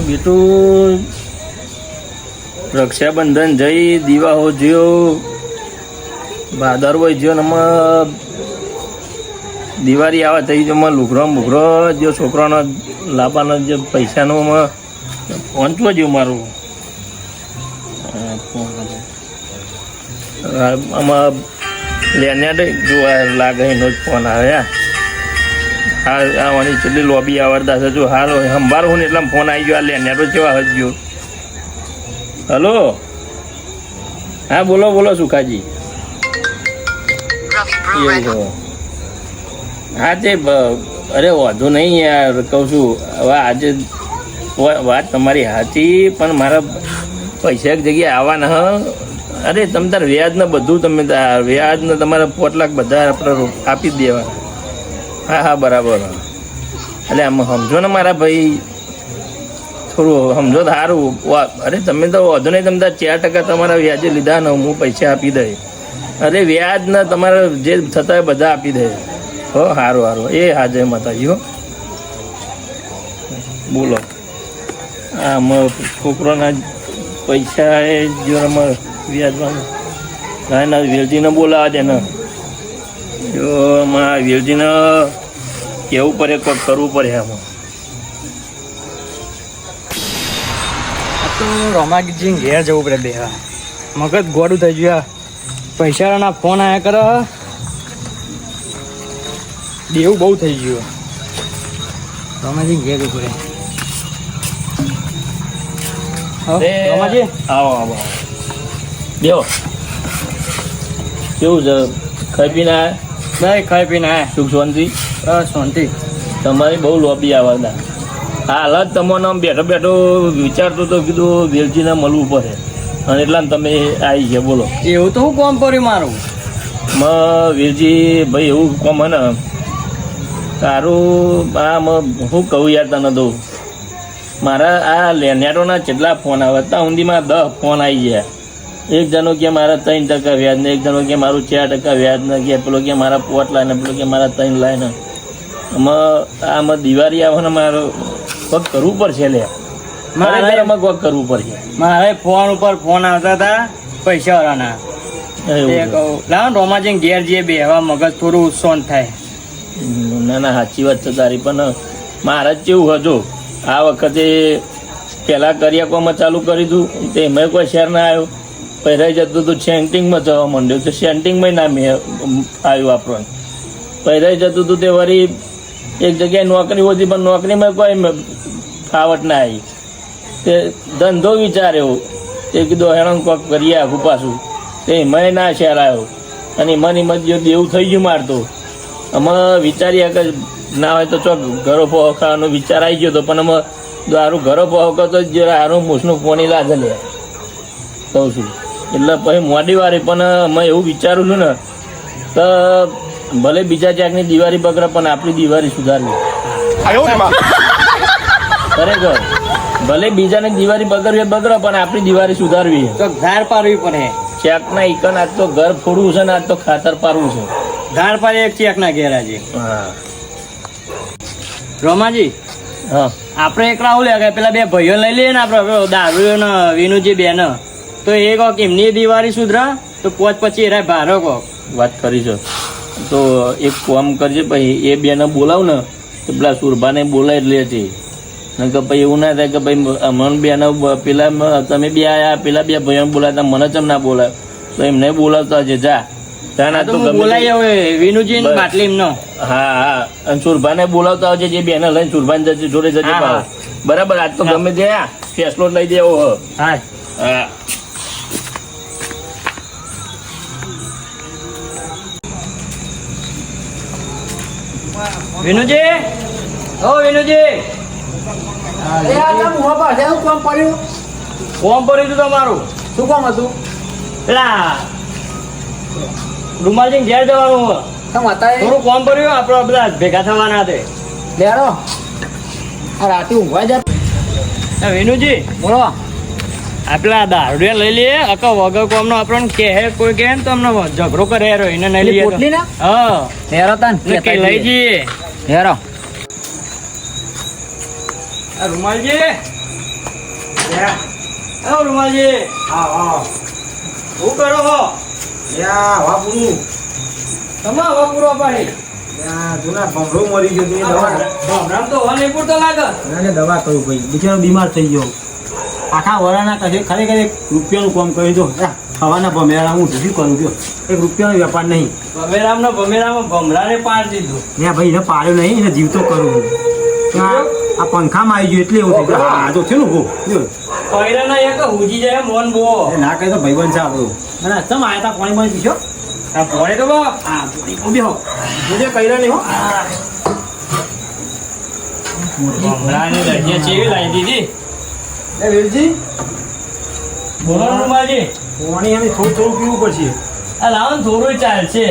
મારું બેટું રક્ષાબંધન જઈ દીવાહો જ્યો ભાદરવો જ્યો ને દિવાળી આવે થઈ જો લુગરો મુગરો જો છોકરાનો લાવવાનો જે પૈસાનો પહોંચવો જ્યું મારું આમાં લેને જોવા લાગે એનો જ ફોન આવે હા આવવાની કેટલી લોબી આવડતા છે જો હાલ સંભાળું ને એટલા ફોન આવી ગયો આ લેનેટો કેવા હજજો હલો હા બોલો બોલો સુખાજી એવું હા તે અરે વાંધો નહીં યાર કહું છું હવે આજે વાત તમારી સાચી પણ મારા પૈસા એક જગ્યાએ આવવાના અરે તમે તાર વ્યાજ ને બધું તમે વ્યાજ ને તમારા 5 લાખ બધા આપણે આપી જ દેવા હા હા બરાબર એટલે આમ સમજો ને મારા ભાઈ થોડું સમજો તો સારું અરે તમે તો વધુ નહીં તમે 4% તમારા વ્યાજે લીધા ને હું પૈસા આપી દઈ અરે વ્યાજ ને તમારે જે થતા હોય બધા આપી દે હો સારું સારું એ હાજર માતાજી હો બોલો આમ છોકરાના પૈસા એ જો અમારે વ્યાજમાં ના વેલજીને બોલાવા દે ને જો અમારા વેલજીને કેવું પડે કંઈક કરવું પડે આમાં તો રોમાજી ઘેર જવું પડે બેહા મગજ ગોડું થઈ ગયું પૈસાના ફોન આવ્યા કરે દેવું બહુ થઈ ગયું રોમાજી ઘેર જવું પડે રોમાજી આવો આવો દેવો કેવું છે ખાઈ પીને આવ્યા નહીં ખાઈ પીને આવ્યા સુખ શાંતિ શાંતિ તમારી બહુ લોબી આવતા હાલ જ તમને આમ બેઠો બેઠો વિચારતો તો કીધું વેલજીને મળવું પડે અને એટલા તમે આવી ગયા બોલો એવું તો હું કોમ કર્યું મારું વેલજી ભાઈ એવું કોમ હે ને તારું આ હું કહું યાર તને દઉં મારા આ લેનેટોના કેટલા ફોન આવે ત્યાં ઊંધીમાં 10 ફોન આવી ગયા એક જણો કે મારા 3% વ્યાજ ને એક જણો કે મારું 4% વ્યાજ ને કે પેલો કે મારા 5 લાય ને પેલો કે મારા 3 લાય ને આમાં દિવાળી આવે ને મારે કોક કરવું પડશે લે મારે કોક કરવું પડશે મારે ફોન ઉપર ફોન આવતા હતા પૈસા વાળાના લાવ રોમાજી ઘેર જઈએ બેહવા મગજ થોડું શાંત થાય ના ના સાચી વાત છે તારી પણ મારે જ કેવું હતું આ વખતે પહેલાં કરિયાકોમાં ચાલુ કરી દઉં તે એમાં કોઈ શેર ના આવ્યો પહેરાઈ જતું હતું સેન્ટિંગમાં જવા માંડ્યું તો સેન્ટિંગમાં ના આવ્યું આપણને પહેરાઈ જતું હતું તે વળી એક જગ્યાએ નોકરી હોતી પણ નોકરીમાં કોઈ ફાવટ ના આવી તે ધંધો વિચાર્યો તે કીધું હેરાન કોક કરીએ આખું પાછું તે એમાં ના શેર આવ્યો અને એમાંની મત એવું થઈ ગયું મારતો અમે વિચાર્યા કે ના હોય તો ચોક ઘરો પહોંચ ખાવાનો વિચાર આવી ગયો હતો પણ અમે સારું ઘરો પહોંચ તો જરા સારું મૂછનું પોણી લાગે લે કહું છું એટલે પછી મોડી વારી પણ અમે એવું વિચારું છું ને તો ભલે બીજા ક્યાંકની દિવાળી બગડે પણ આપણી દિવાળી સુધારવી ખરેખર ભલે બીજાની દિવાળી બગડવી બગડે પણ આપણી દિવાળી સુધારવી તો ધાર પાડવી પડે ચેકના ઈકન આજ તો ઘર ફોડવું છે ને આજ તો ખાતર પાડવું છે ધાર પાડે એક ચેકના ગેરાજી હા રોમાજી હા આપણે એકલા આવું લે પેલા 2 ભાઈઓ લઈ લઈએ ને આપણે દારૂ ને વિનુજી બેન તો એ કોક એમની દિવાળી સુધરા તો 5-25 એરા ભારો કોક વાત કરી છે તો એક કામ કરજે પછી એ બેને બોલાવ ને તો પેલા સુરભાને બોલાવી લે છે કે ભાઈ એવું ના થાય કે ભાઈ મન બેને પેલા તમે 2 આયા પેલા 2 ભાઈઓને બોલાવતા મને ચમ ના બોલાવ તો એમને બોલાવતા છે જા તો બોલાય હવે વિનુજી બાટલી એમનો હા હા અને સુરભાને બોલાવતા આવજે જે બેને લઈને સુરભાને જજે જોડે જજે બરાબર આજ તો ગમે તે ફેસલો લઈ દેવો હા હા વિનુજી ઓ વિનુજી કોમ પડ્યું હતું તમારું શું કામ હતું પેલા રૂમાલજી ઘેર જવાનું થોડું કોમ પડ્યું આપડે બધા ભેગા થવાના હતા લેડો આ રાતે ઊંઘવા જા વિનુજી બોલો આપલા દારૂડિયા લઈ લઈએ અકા વગર કોમનો આપણને કહે કોઈ કહે ને તો અમને ઝઘડો કરે હેરો એને નહીં લઈએ પોટલી ના હા હેરો તન લઈ જઈએ હેરો રૂમાલજી આવો રૂમાલજી શું કરો છો તમે હવા પૂરો પાડી ભમરામ તો હવા નહીં પૂરતો લાગે દવા કરું ભાઈ બિચારો બીમાર થઈ ગયો આખા વરાના કહે ખરેખર એક રૂપિયાનું કામ કરી દો હવાના ભમેરા હું શું કરું છું એક રૂપિયાનો વેપાર નહીં ભમેરામાં ભમરાને પાડ દીધું ને ભાઈ એને પાડ્યો નહીં એને જીવતો કરું છું આ પંખામાં આવી ગયો એટલે એવું થઈ ગયું હા તો છે ને ઉભો પૈરાના એક હુજી જાય મોન બો ના કહે તો ભાઈબંધ છે આપણું અને ચમ આયા તા પાણી પાણી પીશો આ ભોળે તો બો હા ઉભી હો મુજે કઈરા નહીં હો ભમરાની રજિયા ચેવી લાવી દીધી એ વીરજી બોલો રૂમાલજી પાણી અમે થોડું થોડું પીવું પડશે આ લાવો ને થોડું ચાલશે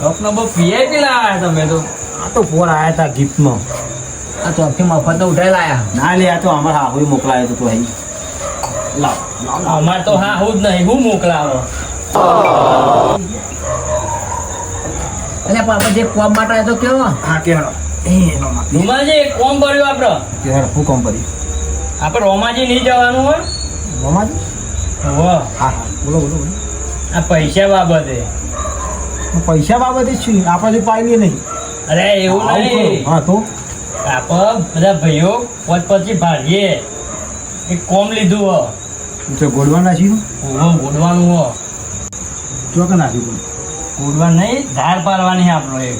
કપનો બહુ પીએ કે લાવ્યા તમે તો આ તો ફોન આયા તા ગિફ્ટમાં આ ચોકથી મફત ઉઠાઈ લાયા ના લે આ તો અમારા હાહુએ મોકલાયો તો અહીં લાવ અમાર તો હા હું જ નહીં હું મોકલાવો એટલે પણ આપણે જે કોમ માટે આવ્યો તો કેવો હા કે હેડો એ નો માં રૂમાલજી કોમ કર્યું આપડે કે હેડો હું કામ કરી આપણે રોમાજી નહીં જવાનું હોય મામાજી હો હા હા બોલો બોલો બોલો આ પૈસા બાબતે પૈસા બાબતે જ છું આપણે જો પાઈ નહીં અરે એવું નહીં હા તો આપણે બધા ભાઈઓ પછી ભાગીએ એક કોમ લીધું હો તો ગોળવા નાખ્યું ગોડવાનું હો ચોક નાખ્યું ગોડવા નહીં ધાર પાડવાની આપણો એક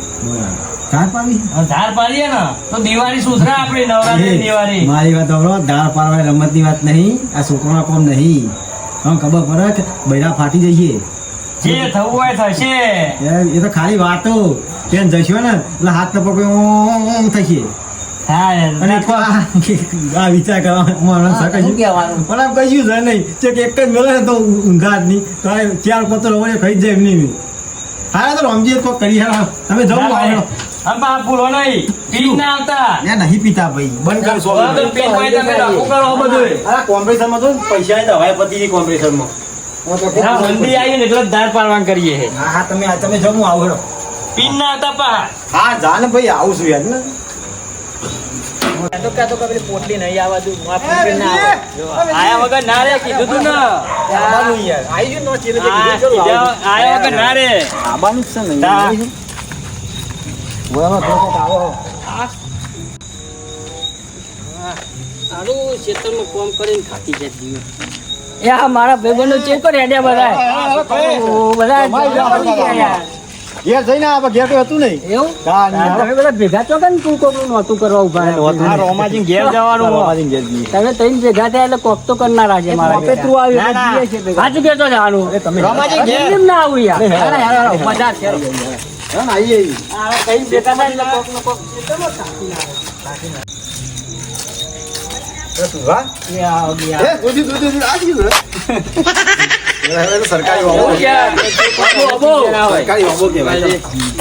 ચાર પાડી ધાર પાડીએ ને તો દિવાળી સુધરા આપણી નવરાત્રી દિવાળી મારી વાત સાંભળો દાળ પાડવા રમતની વાત નહીં આ છોકરાના કામ નહીં હા ખબર પડે કે બૈરા ફાટી જઈએ જે થવું હોય થશે એ તો ખાલી વાતો ત્યાં જશો ને એટલે હાથ તો પકડે થશે થાય અને આ વિચાર કરવા શું કહેવાનું પણ આમ કહીશું છે નહીં કે એક જ મળે ને તો ઊંઘા જ નહીં તો આ ચાર પત્ર હોય ખાઈ જાય એમ નહીં હા તો રમજીએ તો કરી હા તમે જવું આવ્યો અંબા ફૂલો નહીં પી ના આવતા નહીં પીતા ભાઈ બંધ કરશો પીન હોય તમે રાખો કરો બધું આ કોમ્પિટિશનમાં તો પૈસા દવાય પતી કોમ્પિટિશનમાં મંદી આવી ને એટલે ધાર પાડવાનું કરીએ હા હા તમે જમું આવો હેડો પીન ના આવતા પા હા જા ને ભાઈ આવું છું યાર ને તો કહેતો કે પેલી પોટલી નહીં આવવા દઉં માફી ના આવે આયા વગર ના રે કીધું તું ને આવવાનું યાર આવી ગયું નો ચીરે આયા વગર ના રે આવવાનું જ છે ને તા. બોલામાં થોડો આવો સારું ખેતરમાં કોમ કરીને થાકી જાય એ આ મારા ભાઈબંધો ચેક કરી હેડ્યા બધા ઘેર જઈને આપણે ઘેર કોઈ હતું નહીં એવું હા તમે બધા ભેગા છો કે તું કોકનું નહોતું કરવા ઉભા આ રોમાજી ઘેર જવાનું હો. તમે ત્રણ ભેગા થયા એટલે કોક તો કરનારા છે મારા તું ના, ના. સાચું કેતો જવાનું રોમાજી ઘેર. એમ ના આવું યાર મજા છે આવીએ આ કઈ ભેગા થાય એટલે કોક નો કોક ખેતરમાં કાપી નાખે. એ આ ગયા. સરકારી એવું છે. અબો, અબો. સરકારી હોમો કહેવાય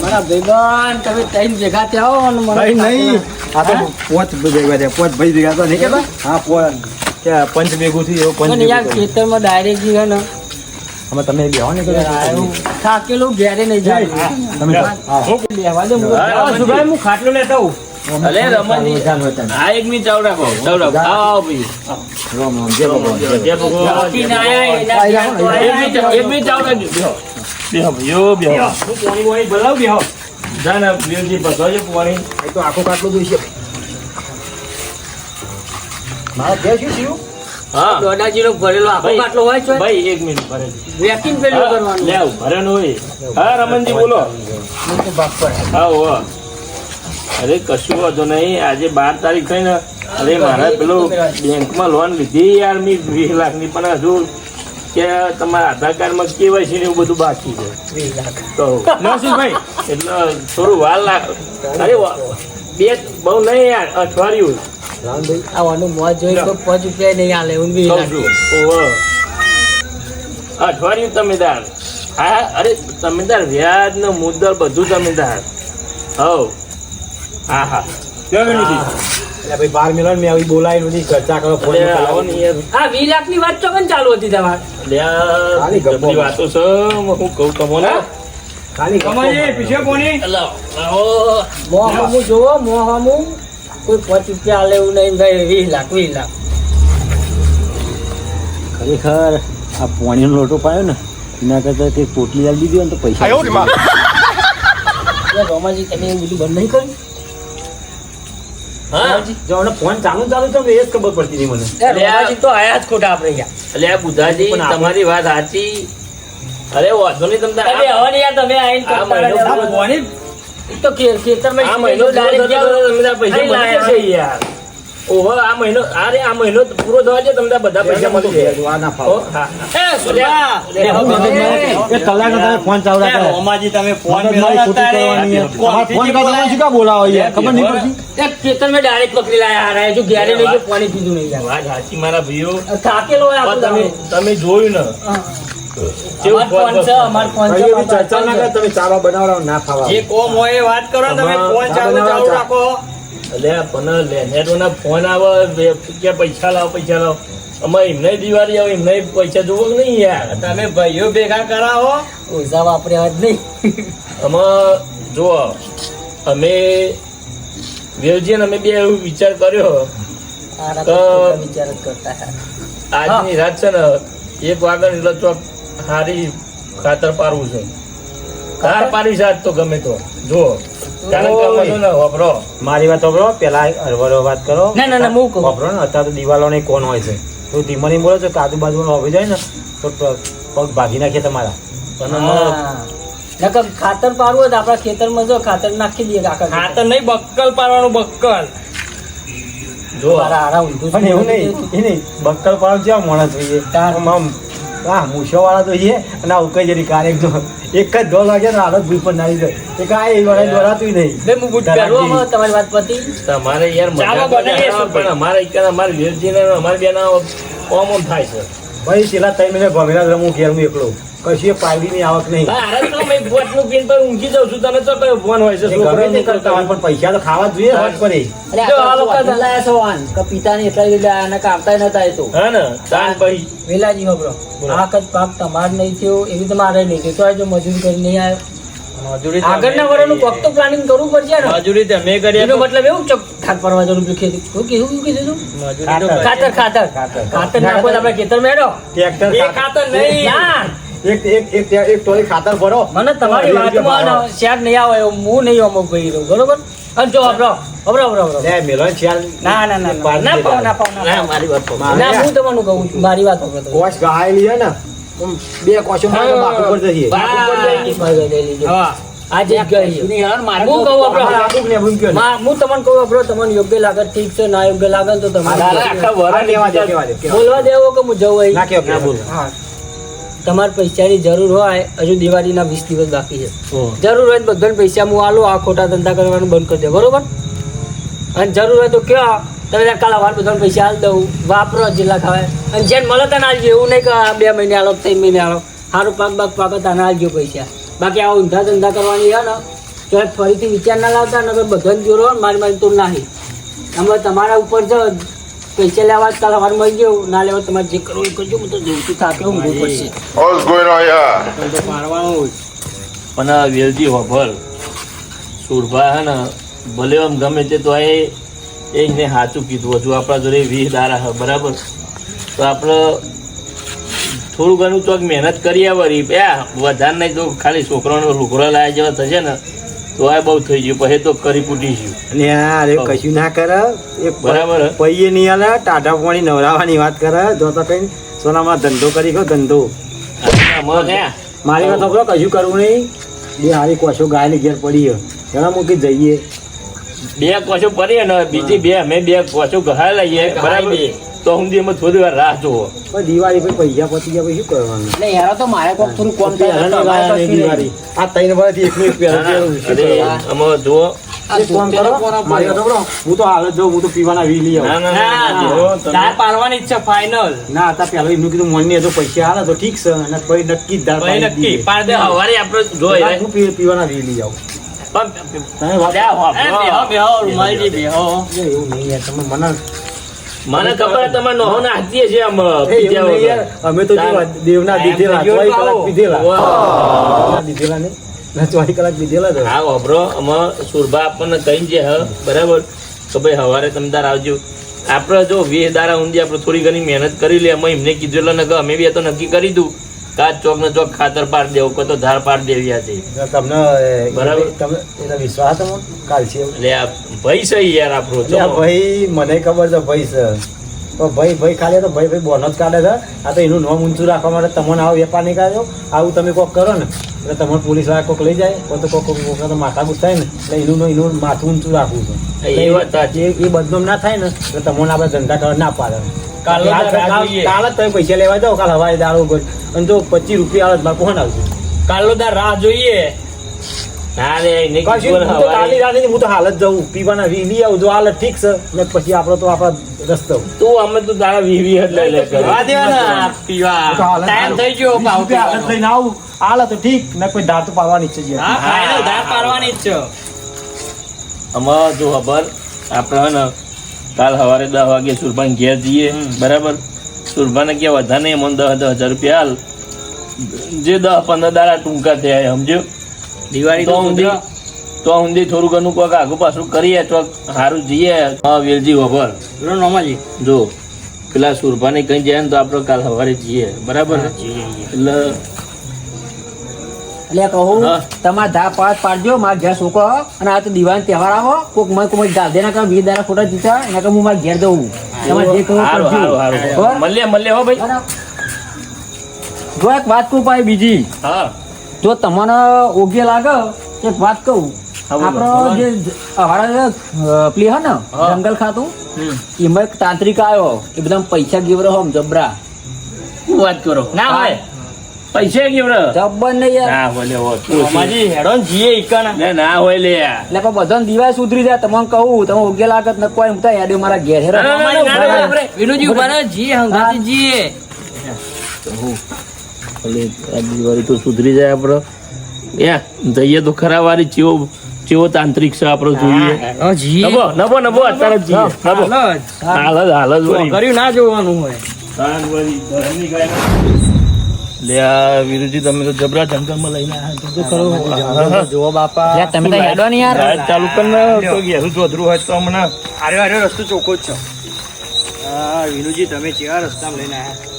મારા ભાઈબંધ તમે ત્રણ ભેગા થયા હો અને મને ભાઈ નહીં આ તો પોચ ભેગા છે પોચ ભાઈ ભેગા તો નહીં કેતા હા પોચ કે પંચ ભેગું થયું એવો પંચ મને યાર ખેતરમાં ડાયરેક્ટ છે ને અમે તમે બેહો ને આવ્યું. થાકેલું ઘેરે નહીં જાય તમે બેહવા દે હું સુભાઈ હું ખાટલો લેતો આવું. અરે રમણજી આ એક મિનિટ ચાવ રાખો ચાવ રાખો આવો ભાઈ જય ભગવાન. બાકીને આયા એના એક મિનિટ ચાવ રાખજો બેહો બેહો ભાઈઓ બેહો હું પોણી બોણી બોલાવ બેહો. જા ને વીરજી પસવાજો પાણી એ તો આખો કાટલો જોઈશે મારા ઘેર શું થયું હા દોડાજીનો ભરેલો આખો ભાઈ, બાટલો હોય છે ભાઈ એક મિનિટ ભરે વેકિંગ પેલું કરવાનું લેવ ભરેલું હોય હા રમણજી બોલો નહીં તો બાપ પર હા હો અરે કશું વાંધો નહીં આજે 12 તારીખ થઈ ને અરે મારા પેલું બેંકમાં લોન લીધી યાર મેં 20 લાખની પણ હજુ કે તમારા આધાર કાર્ડમાં કેવાયસી ને એવું બધું બાકી છે તો નરસિંહભાઈ એટલે થોડું વાર લાગ અરે બે બહુ નહીં યાર અઠવાડિયું આવવાનું મોજ જોઈ તો 5 રૂપિયા નહીં આલે હું બી કહું છું ઓહો અઠવાડિયું તમેદાર હા અરે તમેદાર વ્યાજ ને મુદ્દલ બધું તમેદાર હવ હા હા ભાઈ 12 મિનિટ મેં આવી બોલાવી નથી ચર્ચા કરો ફોન અરે આવો ને યાર આ 20 લાખની વાત તો કેમ ચાલુ હતી તમારે ખાલી ગપ્પી વાતો છે હું કહું તમને ખાલી કમાજી પીછે પોણી આવો મોહ હમું જોવો મોહ હમું કોઈ 5 રૂપિયા આલે એવું નહીં ભાઈ 20 લાખ ખરેખર આ પાણીનો લોટો પાયો ને એના કરતા તે પોટલી આલી દીધી હોય ને તો પૈસા રોમાજી તમે એવું બધું બંધ નહીં કર્યું હા જો હમણાં ફોન ચાલુ છે એ જ ખબર પડતી નહીં મને રોમાજી તો આયા જ ખોટા આપણે યાર એટલે આ બુધાજી પણ આપણે- તમારી વાત સાચી અરે વાંધો નહીં તમને તમે હવે ને યાર તમે આઈને આ કરતા મહિનો રહ્યા. પૂરો- કોની? ઈ તો ખેતરમાં આ મહિનો પૂરો ડાયરેક્ટ થતો ગયા. તમને આ પૈસા અહીં મળી લાયા. જશે યાર ઓહો આ મહિનો પૂરો થવા છે તમને બધા પૈસા મળી જાય આ ના ઓ, ફાવે. હા એ સુરભા! લે, એ હવે એ કલાક તમે ફોન ચાલુ રાખો રોમાજી તમે ફોન મગજમારી ખોટી કરવાની છે. તમારે ફોન કરવા તમે શું કામ બોલાવો યાર ખબર નહીં પડતી એક ખેતરમાં ડાયરેક્ટ પકડી લાયા હારા. જો ઘેરે લઈ ગયો, પાણી પીધું નહીં યાર. વાત સાચી મારા ભાઈઓ થાકેલો હોય પણ આપણો તમે જોયું ને હા. કેવું અમાર ફોન છે, અમાર ફોન છે, ભાઈઓ બી બાપા. ચર્ચા ના કરે તમે ચાવા બનાવડાવો ના ખાવા જે કોમ હોય એ વાત કરો તમે આમાં ફોન ચાલુ રાખો એટલે પણ લેનેરોના ફોન આવે કે પૈસા લાવો અમે એમને દિવાળી આવે એમને પૈસા જોવો કે નહીં યાર તમે ભાઈઓ ભેગા કરાવો ઓઝા વાપર્યા જ નહીં. આમાં જો અમે વેરજી અને અમે બે એવું વિચાર કર્યો હારા તો- ખોટા વિચાર જ કરતા હતા. આજની રાત છે ને 1 વાગે એટલે ચોક હારી ખાતર પારવું છે કાર પારવી છે આજ તો ગમે તો જો કારણ કે આમાં જો ને વાપરો મારી વાત સાંભળો પેલા હરવરો વાત કરો ના, ના, ના, હું કહું. વાપરો ને અત્યારે તો દિવાલો ને કોણ હોય છે તો ધીમા નહીં બોલો છો કે આજુબાજુ હોવી જાય ને તો પગ ભાગી નાખે તમારા અને આમાં હા. નકર ખાતર પાડવું હોય તો આપણા ખેતરમાં જો ખાતર નાખી દઈએ કાકા હા તો નહીં બક્કલ પાડવાનું બક્કલ જો મારા હારા ઊંધું પણ એવું નહીં એ નહીં બક્કલ પાડો જેવા માણસ જોઈએ આમ મૂછો વાળા જોઈએ અને આ ઉકાઈ જરી કાર એક જ ઢોલ વાગે ને હાલત ભૂલ પર નારી જાય એ કાંઈ દોરાતું નહીં બે હું બૂટ પહેરવું આમાં તમારી વાત પતી તમારે યાર મજા ચાલો તો બનાવીએ આવે, શું પણ અમારે એક અમારે વેરજી ને અમારે બેના કોમન થાય છે ભાઈ છેલ્લા 3 મહિને ભમેલા જ રમું ઘેર હું એકલો કશું એ પાયડીની આવક નહીં હારે તો મેં બોટનું પીન પર ઊંઘી જાઉં છું તને તો કયો ફોન હોય છે એ ગમે તે કરતા હોય પણ પૈસા તો ખાવા જ જોઈએ હોજ કરે જો આ વખત હલાયા છો વાન કે પિતાને એટલા જ એટલે આને કાપતા નતા એ તો હા ને તાન ભાઈ વેલાજી હોબરો બોલો. આ વખત પાક તમારે નહીં થયો એવી તમારે નહીં થયો તો આ જો મજૂરી કરી નહીં આવ્યો મજૂરી આગળના વર્ષનું કોક તો પ્લાનિંગ કરવું પડશે ને મજૂરી તમે કરી એનો મતલબ એવું ચોક ખાત પરવા જવાનું ખેતી શું કીધું તું મજૂરી તો ખાતર ખાતર ખાતર નાખો તો આપણે ખેતર મેળો ટ્રેક્ટર એ ખાતર નહીં ના એક ટોલી ખાતર ભરો મને તમારી વાતમાં શેર નહીં આવે એવું હું નહીં અમુક ભાઈ રહું બરોબર અને જો અબરો લે મેલો ને ચાલ ના ના ના ના ના પાવ ના પાવ ના મારી વાત તો ના હું તમને કહું છું મારી વાત અબરો તો કોશ ગહાયેલી છે ને આમ બે કોશો મારે બાપુ પર જઈએ હા આજે જ ગઈ હું કહું અબરો હું તમને કહું અબરો તમને યોગ્ય લાગે ઠીક છે ના યોગ્ય લાગે ને તો તમારે આખા વરાની કેવા દે બોલવા દેવો કે હું જવું અહીં ના કેવો બોલ હા તમારે પૈસાની જરૂર હોય હજુ દિવાળીના 20 દિવસ બાકી છે જરૂર હોય તો બધાને પૈસા હું આલું આ ખોટા ધંધા કરવાનું બંધ કરી દે બરોબર અને જરૂર હોય તો કયો તમે તાર કાલ વાર બધાને પૈસા આલ દઉં વાપરો જેટલા ખાવાય અને જેને મળે તને આલજો એવું નહીં કે આ 2 મહિને આલો 3 મહિને આલો સારું પાક તને આલજો પૈસા બાકી આ ઊંધા ધંધા કરવાની છે ને તો ફરીથી વિચાર ના લાવતા ને બધાને જોરો મારી તો નાહી અમે તમારા ઉપર જો પૈસા લેવા કાલ વાર મળી ગયો ના લેવા તમારે જે કરવું એ કરજો હું તો જવું છું થાકે ઊંઘવું પડશે What's going on here? તો પાડવાનું હોય. પણ આ વેલજી હોભળ સુરભા હે ને ભલે આમ ગમે તે તો એને સાચું કીધું હજુ આપણા જોડે 20 દાડા હે બરાબર તો આપણે થોડું ઘણું ચોક મહેનત કરીએ વળી વધારે નહીં તો ખાલી છોકરાનો લુગડા લાયા જેવા થશે ને તો આ બહુ થઈ ગયું પછી તો કરી પૂટીશું અને અરે કશું ના કરે એક બરાબર હે? પૈયે નહીં આલે ટાટા પાણી નવરાવાની વાત કરે જો તો કઈ સોનામાં ધંધો કરી ગયો ધંધો મારી વાત સાંભળો કશું કરવું નહીં બે હારી કોશો ગાયની ઘેર પડી છે ઘણા મૂકી જઈએ બે કોશો પડીએ ને બીજી બે અમે બે કોશો ઘા લઈએ બરાબર તો સુધી અમે થોડી વાર રાહ જોવો પણ દિવાળી પછી પૈસા પતી ગયા પછી શું કરવાનું એટલે યાર તો મારે કોક થોડું કોમ પહેલા નહીં લાયા ને દિવાળી આ 3 વર્ષથી એકલું એક પહેરું પહેરું. શું અરે કરવાનું? અમે જુઓ એક કામ કરો, મારી વાત સાંભળો, હું તો હાલ જ જાઉં, હું તો પીવાના વી લઈ આવું. ના ના ના જુઓ તમે. તાર પાડવાની જ છે ફાઇનલ ના હતા પેલા એમનું કીધું મોની તો પૈસા હાલે તો ઠીક છે અને પછી નક્કી જ ધાર ભાઈ પાડી નક્કી દઈએ. પાડ દે સવારે આપણે તો જોઈ રાત હું પીવાના વી લઈ આવું. પણ તમે વાત ત્યાં વાપરો. બેહો બેહો રૂમાલજી બેહો એવું નહીં યાર, તમે મને મને ખબર છે તમે નહોના હાથીએ છે આમ એ એવું પીધ્યા નહીં વગર. યાર, અમે તો જેવા દેવના દીધેલા, એમ તો 24 કલાક પીધેલા. વાહ. દીધેલા નહીં, ના 24 કલાક દીધેલા તો. હા વાપરો અમે સુરભા આપણને કહી છે હ બરાબર કે ભાઈ સવારે તમે તાર આવજો. આપણે જો 20 દાડા ઊંધી આપણે થોડી ઘણી મહેનત કરી લે. એમાં એમને કીધું એટલે નકર અમે બી તો નક્કી કરી દઉં કે આ ચોક ને ચોક ખાતર પાડી દેવું કોઈ તો ધાર પાડી દેવી આ છે. તમને બરાબર. તમને એનો વિશ્વાસ હતો કાલ છે એટલે આ ભાઈ છે યાર આપણો. એટલે આ ભાઈ મને ખબર છે ભાઈ છે તો ભાઈ ખાલી તો ભાઈ બોનો જ કાઢે છે. આ તો એનું નામ ઊંચું રાખવા માટે તમને આવો વેપાર નહીં કાઢ્યો. આવું તમે કોક કરો ને એટલે તમને પોલીસ વાળા કોક લઈ જાય કોઈ તો કોક તો માથા ગુસ્સાય ને એટલે એનું માથું ઊંચું રાખવું છે. એ વાત સાચી. એ બદનામ ના થાય ને એટલે તમને આપણે ધંધા કરવા ના પાડે. કાલ કાલ જ તમે પૈસા લેવા જાઓ કાલ હવારે દાડો ઉપર અને જો 25 રૂપિયા આવે મારે કોણ આવશે? કાલો દાર રાહ જોઈએ. ના રે એને કશું કીધું હું તો સવારે. કાલની રાતે હું તો હાલ જ જાઉં પીવાના લઈ આવું જો હાલ ઠીક છે ને પછી આપણો તો આપણા રસ્તો તું અમે તો તારા વીવી જ લઈ લે કરે. જવા દેવાના પીવા ટાઈમ થઈ ગયો ભાવ હાલ જ લઈને આવું હાલ તો ઠીક ને કોઈ દાળ તો પાડવાની છે જ યાર. હા ફાઇનલ ધાર પાડવાની જ છે. આમાં જો ખબર આપણે હે ને કાલ સવારે 10 વાગે સુરભાન ઘેર જઈએ. બરાબર. સુરભાને કે વધારે નહીં મને 10,000 રૂપિયા હાલ. જે 10-15 દાડા ટૂંકા થયા સમજો. દિવાળી તો તો ઊંધી તો ઊંધી થોડું ઘણું કોઈક આગું પાછું કરીએ તો સારું જઈએ. હા વેલજી વગર નોમાજી જો પેલા સુરભાને કઈ જાય ને તો આપણે કાલ સવારે જઈએ. બરાબર ને? એટલે એટલે કહું હા. તમારે ધા પાસ પાડજો મારા ઘેર છોકરો અને આ તો દિવાળી તહેવાર આવો કોક મને કોઈ ગાધે ના કરે 20 દાડા ખોટા જીતા એના કે હું મારા ઘેર દઉં તમારે જે કહો સારું કરજો. સારું સારું. બરાબર? મળીએ હો ભાઈ. બરાબર. જો એક વાત કહું પાછી બીજી હા જો તમને યોગ્ય લાગે એક વાત કહું હા, બોલો. આપણો જે અમારા પ્લે હે ને હા. જંગલ ખાતું એમાં એક તાંત્રિક આવ્યો એ બધા પૈસા ગીવરો હમ જબરા શું વાત કરો? ના હોય પૈસા કેવડે? જબ્બર નહીં યાર ના હોય લે હોત. નોમાજી હેડો ને જીએ ઈકણ લે ના હોય લે. એટલે પણ બધાને દિવાય સુધરી જાય તમને કહું તમે યોગ્ય લાગે તો કોઈ એમ થાય યાદ મારા ઘેર હેરો ના, ના, ના, ના, ના. વિનુજી ઉભા રહો જીએ હંગાતી જીએ આ દિવાળી તો સુધરી જાય આપડે. જઈએ તો ખરા વારી ચેવો તાંત્રિક છે આપડે જોઈએ. હેડો જીએ નભો અત્યારે જ જઈએ. નભો. હાલ જ વળી. કર્યું ના જોવાનું હોય લે આ વીરુજી તમે તો જબરા જંગલમાં લઈને આવ્યા છો. જુઓ બાપા યાર તમે તો હેડો ને યાર રાત ચાલુ કર ને તો ઘેરું ચોધરું હોય તો હમણાં આરે રસ્તો ચોખ્ખો જ છે. હા વિનુજી તમે કેવા રસ્તામાં લઈને આવ્યા?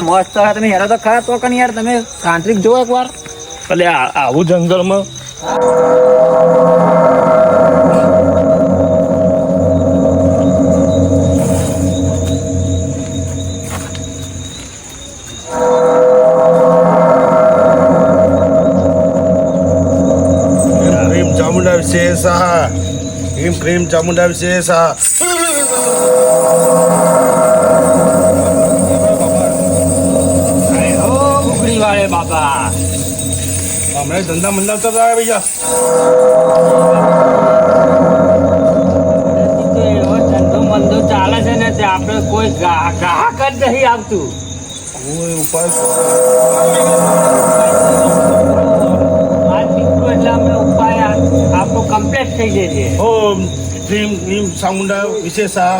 મસ્ત હોય તમે હેરો તો ખરા તો કન યાર તમે તાંત્રિક જો એક વાર એટલે આવું જંગલમાં क्रीम चामुंडा विशेषः क्रीम चामुंडा विशेषः ઉકળી વાળે બાપા हमारे धंधा मंदा चल रहा है भैया એવો ધંધો મંદો ચાલે છે ને તે આપણે કોઈ ગ્રાહક જ નહીં આવતું. वो ऊपर વાત નીકળું એટલે અમે ઉપાય આપણો કમ્પ્લીટ થઈ જાય છે. ओम क्रीम क्रीम चामुंडा विशेषः